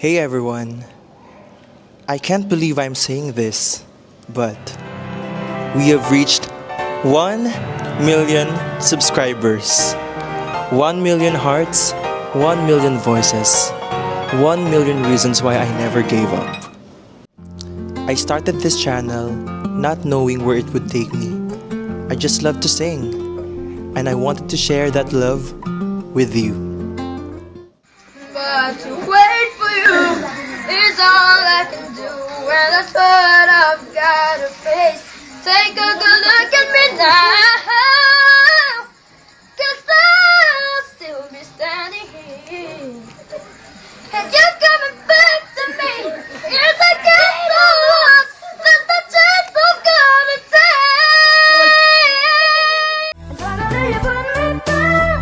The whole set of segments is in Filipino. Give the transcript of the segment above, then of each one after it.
Hey everyone, I can't believe I'm saying this, but we have reached 1 million subscribers, 1 million hearts, 1 million voices, 1 million reasons why I never gave up. I started this channel not knowing where it would take me. I just love to sing, and I wanted to share that love with you. But to wait for you is all I can do, and that's what I've gotta face. Take a good look at me now, 'cause I'll still be standing here, and you're coming back to me. Yes, I get so lost, there's no chance of coming back. And finally you put me down,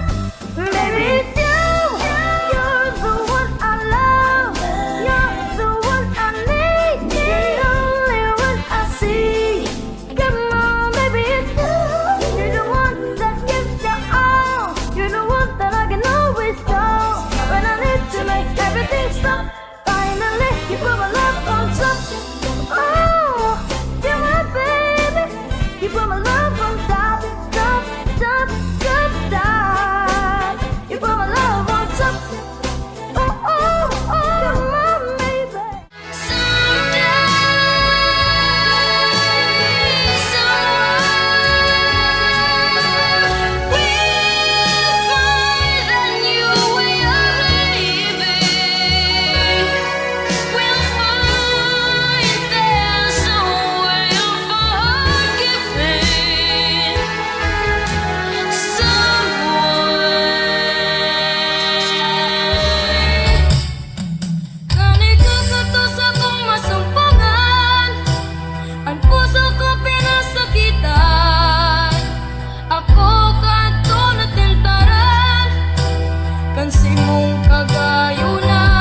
maybe it's you. You're the one I love, you're the one I need, the only one I see. Come on, baby, it's you. You're the one that gives the all, you're the one that I can always call when I need to make everything stop. Finally, you put my love on top. Oh, you're my baby. You put my love on top, top, top, top, top. You put my love on top. Oh, oh, oh, come on, baby. Someday, we'll find a new way of living. We'll find there's no way of forgiving someone. Ganito to sa kong masumpungan, ang puso ko pinasakitan. Ako kanto na tintaran, kansi mong kagayunan.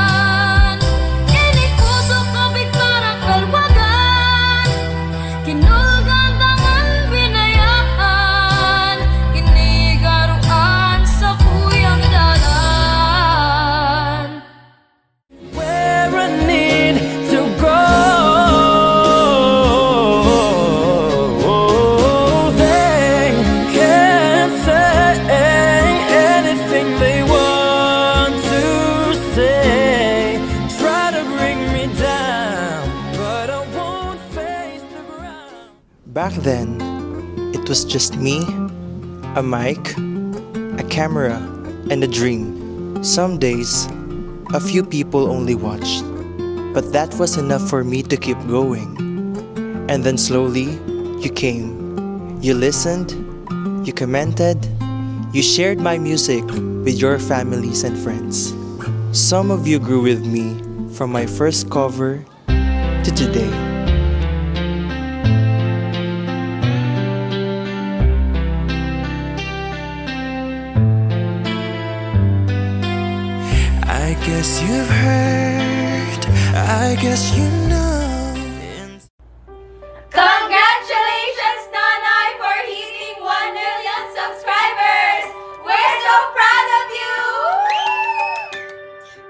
Ini puso ko bigparang kalwagan, kinulgan tangan binayaan, kinigaruan sa kuyang dalan. Where I need to go. They can say anything they want to say. Try to bring me down, but I won't face the ground. Back then, it was just me, a mic, a camera, and a dream. Some days, a few people only watched, but that was enough for me to keep going. And then slowly, you came. You listened, you commented, you shared my music with your families and friends. Some of you grew with me from my first cover to today. I guess you've heard, I guess you know. Congratulations, Nonoy, for hitting 1 million subscribers! We're so proud of you!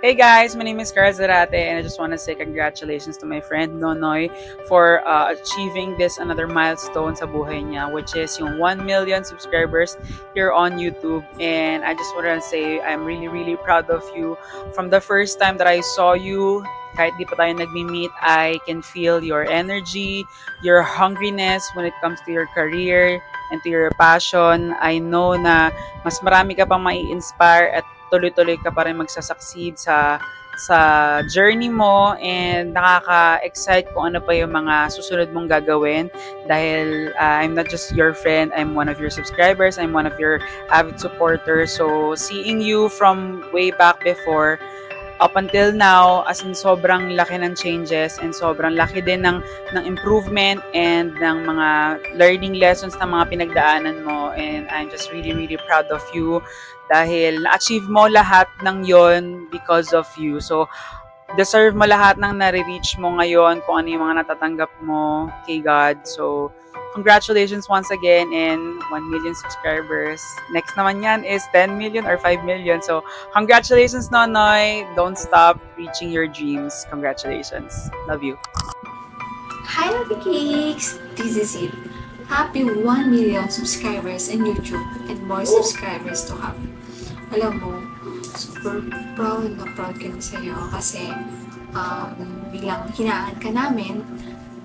Hey guys, my name is Celebratory and I just want to say congratulations to my friend Nonoy for achieving this another milestone sa buhay niya, which is yung 1 million subscribers here on YouTube. And I just want to say I'm really proud of you. From the first time that I saw you, kahit di pa tayo nagmi-meet, I can feel your energy, your hungriness when it comes to your career and to your passion. I know na mas marami ka pang mai-inspire at tuloy-tuloy ka pa rin magsasucceed sa journey mo, and nakaka-excite kung ano pa yung mga susunod mong gagawin dahil I'm not just your friend, I'm one of your subscribers, I'm one of your avid supporters. So seeing you from way back before up until now, as in sobrang laki ng changes and sobrang laki din ng improvement and ng mga learning lessons na mga pinagdaanan mo, and I'm just really proud of you dahil na-achieve mo lahat ng yon because of you. So deserve mo lahat ng nare-reach mo ngayon, kung ano yung mga natatanggap mo kay God. So congratulations once again in 1 million subscribers. Next naman yan is 10 million or 5 million. So, congratulations, Nonoy. Don't stop reaching your dreams. Congratulations. Love you. Hi, Lovey Cakes! This is it. Happy 1 million subscribers in YouTube and more subscribers to have. Alam mo, super proud na proud kami sa'yo kasi bilang hinaan ka namin,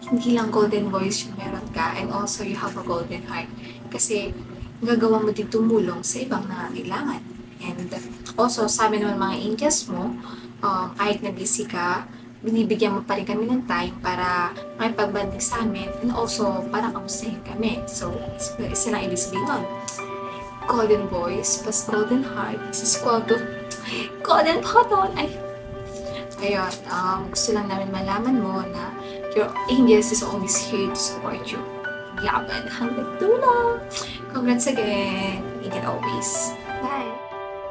hindi lang golden voice yung meron ka and also you have a golden heart kasi nagagawa mo din tumulong sa ibang nangangailangan. And also, sabi naman mga angels mo, kahit na busy ka, binibigyan mo pa rin kami ng time para makipagbanding sa amin and also para kamustahin kami. So, isa lang ibig sabihin nun. Golden voice plus golden heart is equal to golden button. Ayun, gusto lang namin malaman mo na your angels is always here to support you. Laban hanggang dulo. Congrats again. Ingat always. Bye.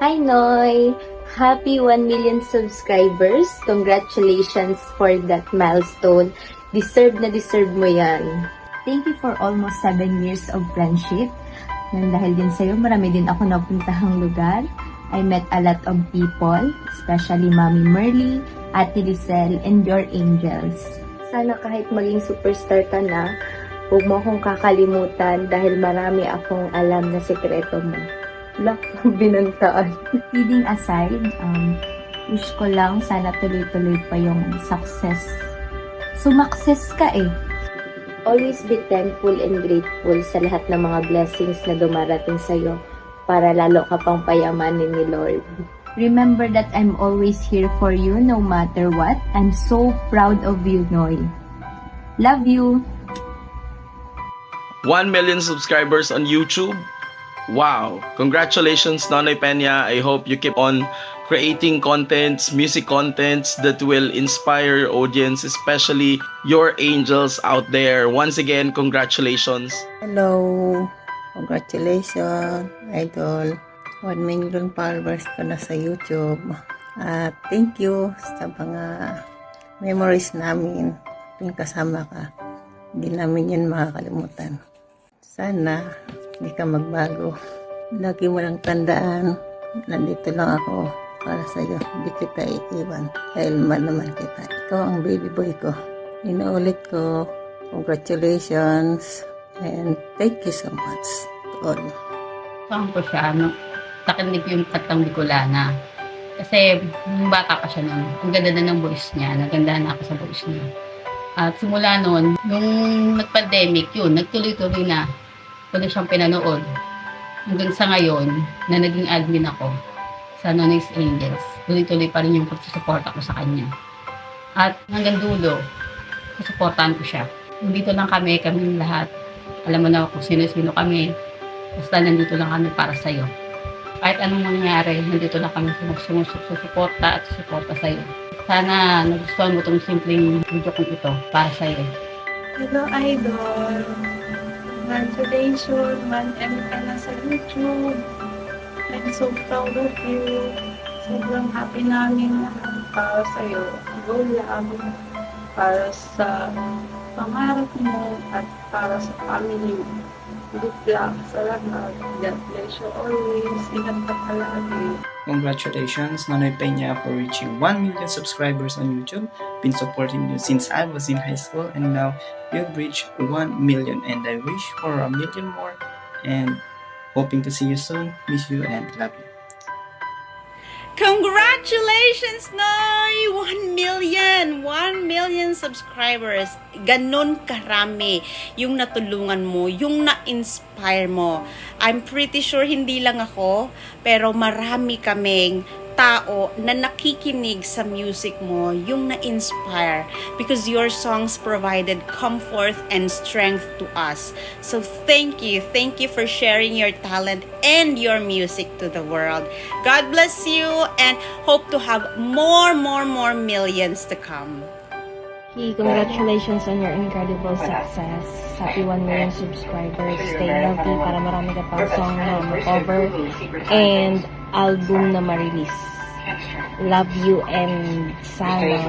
Hi, Noy! Happy 1 million subscribers. Congratulations for that milestone. Deserve na deserve mo yan. Thank you for almost 7 years of friendship. And dahil din sa'yo, marami din ako napuntahang lugar. I met a lot of people, especially Mami Merly, Ate Lisel, and your angels. Sana kahit maging superstar ka na, huwag mo akong kakalimutan dahil marami akong alam na sekreto mo. Lock, binantaan. Kidding aside, wish ko lang sana tuloy-tuloy pa yung success. Sumakses ka eh. Always be thankful and grateful sa lahat ng mga blessings na dumarating sa'yo para lalo ka pang payamanin ni Lord. Remember that I'm always here for you no matter what. I'm so proud of you, Noy. Love you! 1 million subscribers on YouTube. Wow! Congratulations, Nonoy Peña. I hope you keep on creating contents, music contents that will inspire your audience, especially your angels out there. Once again, congratulations. Hello! Congratulations, Idol. 1 million followers ka na sa YouTube. At thank you sa mga memories namin. Yung kasama ka. Hindi namin yan makakalimutan. Sana hindi ka magbago. Lagi mo lang tandaan, nandito lang ako para sa iyo. Hindi kita iiwan. Dahil man naman kita. Ikaw ang baby boy ko. Inuulit ko, congratulations and thank you so much to all. Saan ko siya, nakinig yung katang Bicolana. Kasi, nung bata pa siya nun, ang ganda na ng voice niya, naganda na ako sa voice niya. At simula nun, nung nag-pandemic, yun, nagtuloy-tuloy na. Tuloy siyang pinanood. Hanggang sa ngayon, na naging admin ako sa Nonoy's Angels, tuloy-tuloy pa rin yung pagsusuporta ko sa kanya. At hanggang dulo, susuportahan ko siya. Nandito lang kami lahat. Alam mo na kung sino-sino kami. Basta nandito lang kami para sa'yo. Kahit anong mangyari, nandito lang kami susuporta at susuporta sa'yo. Sana nagustuhan mo itong simpleng video kong ito para sa'yo. Hello, Idol! Congratulations! 1M ka na sa YouTube! I'm so proud of you! Sobrang happy namin para sa'yo. Go lang! Para sa pangarap mo at para sa family mo. Good luck sa lahat. God bless you always. Ingat ka palagi. Congratulations, Nonoy Peña, for reaching 1 million subscribers on YouTube. Been supporting you since I was in high school, and now you've reached 1 million. And I wish for 1 million more. And hoping to see you soon. Miss you and love you. Congratulations, Noy! 1 million! 1 million subscribers. Ganon karami yung natulungan mo, yung na-inspire mo. I'm pretty sure hindi lang ako, pero marami kaming tao na nakikinig sa music mo, yung na-inspire, because your songs provided comfort and strength to us. So thank you for sharing your talent and your music to the world. God bless you and hope to have more millions to come. Congratulations on your incredible success. Happy 1 million subscribers. Stay healthy para marami ka pang song na ma-cover and album na ma-release. Love you and sana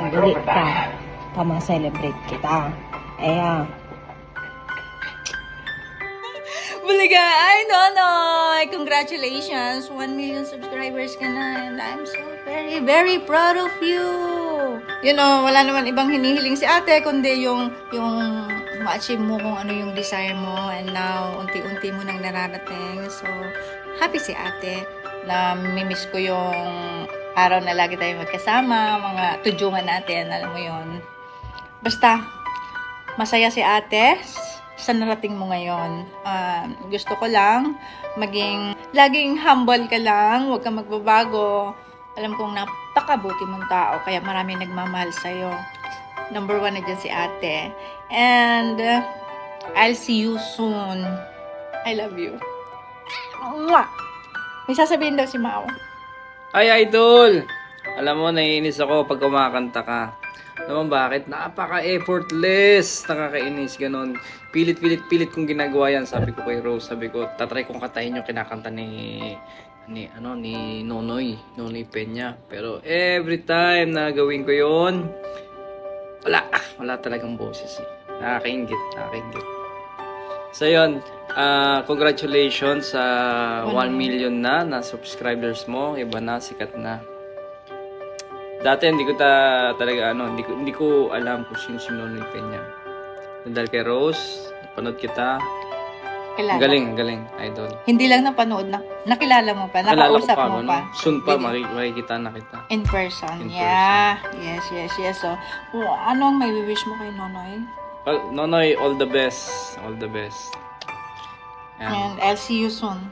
mag-ulit ka pa ma-celebrate kita. Ayan. Obliga! Ay, Nonoy! Congratulations! 1 million subscribers ka na and I'm so very, very proud of you! You know, wala naman ibang hinihiling si ate kundi yung ma-achieve mo kung ano yung desire mo and now, unti-unti mo nang nararating. So, happy si ate na mimiss ko yung araw na lagi tayong magkasama, mga tudyungan natin, alam mo yon. Basta, masaya si ate sa narating mo ngayon. Gusto ko lang laging humble ka lang, huwag kang magbabago. Alam kong napakabuti mong tao, kaya maraming nagmamahal sa'yo. Number 1 na dyan si ate. And I'll see you soon. I love you. Mwah! May sasabihin daw si Mao. Ay, idol! Alam mo, naiinis ako pag kumakanta ka. Naman bakit? Napaka-effortless. Nakakainis, ganon. Pilit kong ginagawa yan. Sabi ko kay Rose, sabi ko, tatry kong kantahin yung kinakanta ni Nonoy Peña. Pero every time na gawin ko yon, wala talagang boses eh. Nakakaingit. So yun, congratulations sa 1 million na subscribers mo. Iba na, sikat na. Dati hindi ko talaga hindi ko alam kung sino si Nonoy Peña. Dahil kay Rose, napanood kita. Kilala. Ang galing, idol. Hindi lang napanood, nakilala mo pa, nakausap mo pa. Soon pa, makikita na kita. In person. Yeah. Yes. So, anong may wish mo kay Nonoy? Well, Nonoy, all the best. All the best. And I'll see you soon.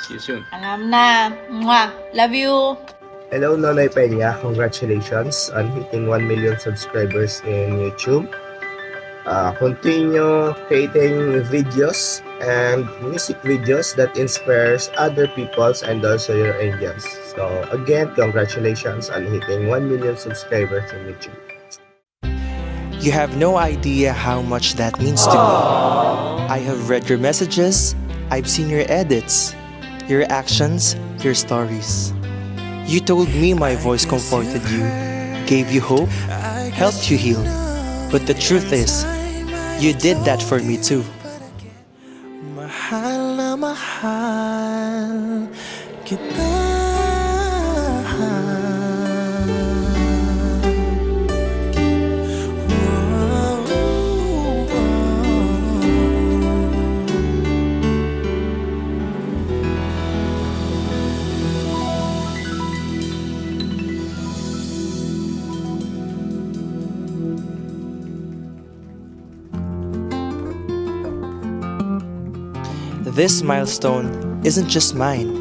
See you soon. Alam na. Mwah! Love you! Hello, Nonoy Peña. Congratulations on hitting 1 million subscribers in YouTube. Continue creating videos and music videos that inspires other peoples and also your audience. So again, congratulations on hitting 1 million subscribers in YouTube. You have no idea how much that means to me. I have read your messages, I've seen your edits, your actions, your stories. You told me my voice comforted you, gave you hope, helped you heal. But the truth is, you did that for me too. Mahal na mahal kita. This milestone isn't just mine,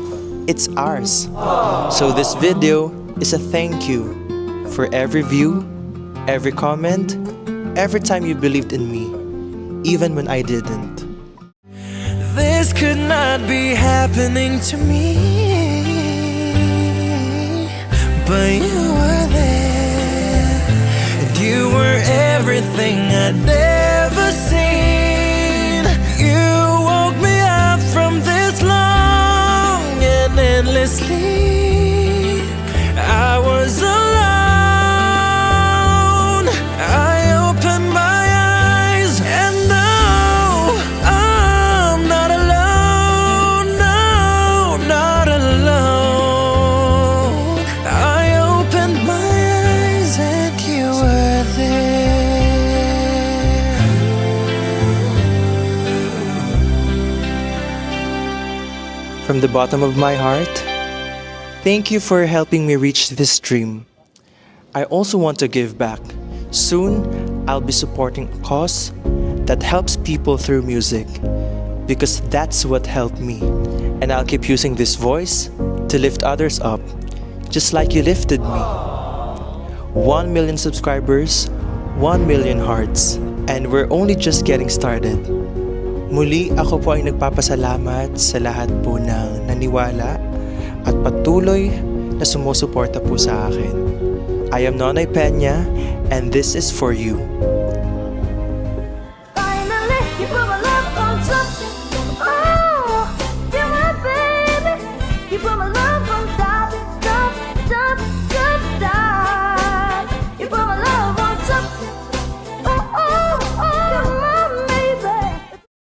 it's ours. So this video is a thank you for every view, every comment, every time you believed in me, even when I didn't. This could not be happening to me, but you were there, and you were everything I'd ever seen. You woke me up from this long and endless sleep. I was alone. I opened my eyes and no, I'm not alone. No, not alone. I opened my eyes and you were there. From the bottom of my heart, thank you for helping me reach this dream. I also want to give back. Soon, I'll be supporting a cause that helps people through music, because that's what helped me. And I'll keep using this voice to lift others up, just like you lifted me. 1 million subscribers, 1 million hearts, and we're only just getting started. Muli, ako po ay nagpapasalamat sa lahat po ng naniwala at patuloy na sumusuporta po sa akin. I am Nonoy Peña and this is for you.